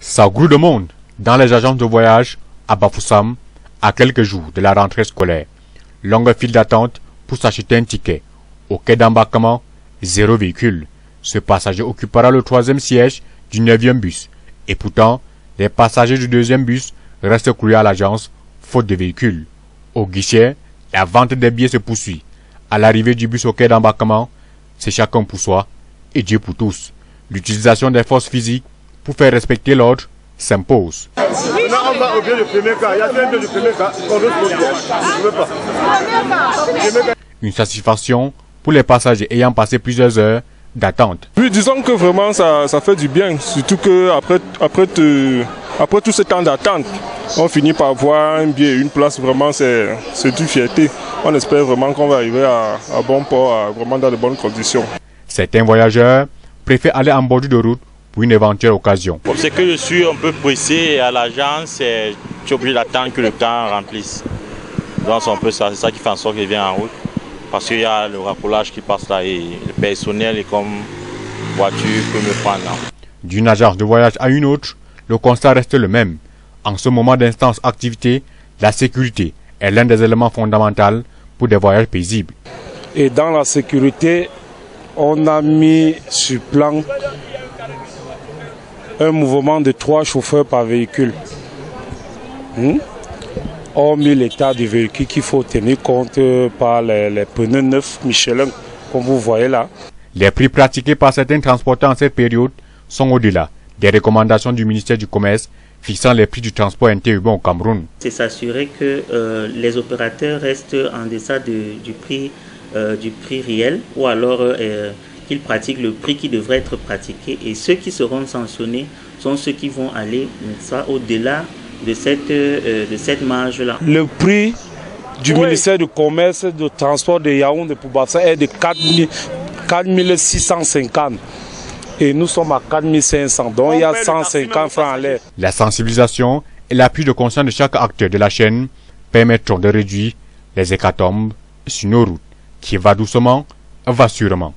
Ça grouille de monde dans les agences de voyage à Bafoussam à quelques jours de la rentrée scolaire. Longue file d'attente pour s'acheter un ticket. Au quai d'embarquement, 0 véhicule. Ce passager occupera le 3e siège du 9e bus. Et pourtant, les passagers du 2e bus restent coulés à l'agence, faute de véhicule. Au guichet, la vente des billets se poursuit. À l'arrivée du bus au quai d'embarquement, c'est chacun pour soi et Dieu pour tous. L'utilisation des forces physiques pour faire respecter l'ordre s'impose. Une satisfaction pour les passagers ayant passé plusieurs heures d'attente. Oui, disons que vraiment ça fait du bien, surtout que après tout ce temps d'attente, on finit par voir un billet, une place, vraiment c'est une fierté. On espère vraiment qu'on va arriver à bon port, vraiment dans de bonnes conditions. Certains voyageurs préfèrent aller en bordure de route pour une éventuelle occasion. C'est que je suis un peu pressé à l'agence, je suis obligé d'attendre que le temps remplisse. Donc c'est un peu ça, c'est ça qui fait en sorte que je viens en route. Parce qu'il y a le racolage qui passe là et le personnel est comme voiture peut me prendre là. D'une agence de voyage à une autre, le constat reste le même. En ce moment d'instance activité, la sécurité est l'un des éléments fondamentaux pour des voyages paisibles. Et dans la sécurité, on a mis sur plan un mouvement de 3 chauffeurs par véhicule. Hormis l'état du véhicule qu'il faut tenir compte par les pneus neufs Michelin, comme vous voyez là. Les prix pratiqués par certains transporteurs en cette période sont au-delà des recommandations du ministère du Commerce fixant les prix du transport interurbain au Cameroun. C'est s'assurer que les opérateurs restent en deçà du prix réel ou alors qu'ils pratiquent le prix qui devrait être pratiqué. Et ceux qui seront sanctionnés sont ceux qui vont aller au-delà de cette marge-là. Le prix du ministère du Commerce de transport de Yaoundé pour Bafoussam est de 4650 et nous sommes à 4500, donc il y a 150 francs à l'air. La sensibilisation et l'appui de conscience de chaque acteur de la chaîne permettront de réduire les hécatombes sur nos routes. Qui va doucement, va sûrement.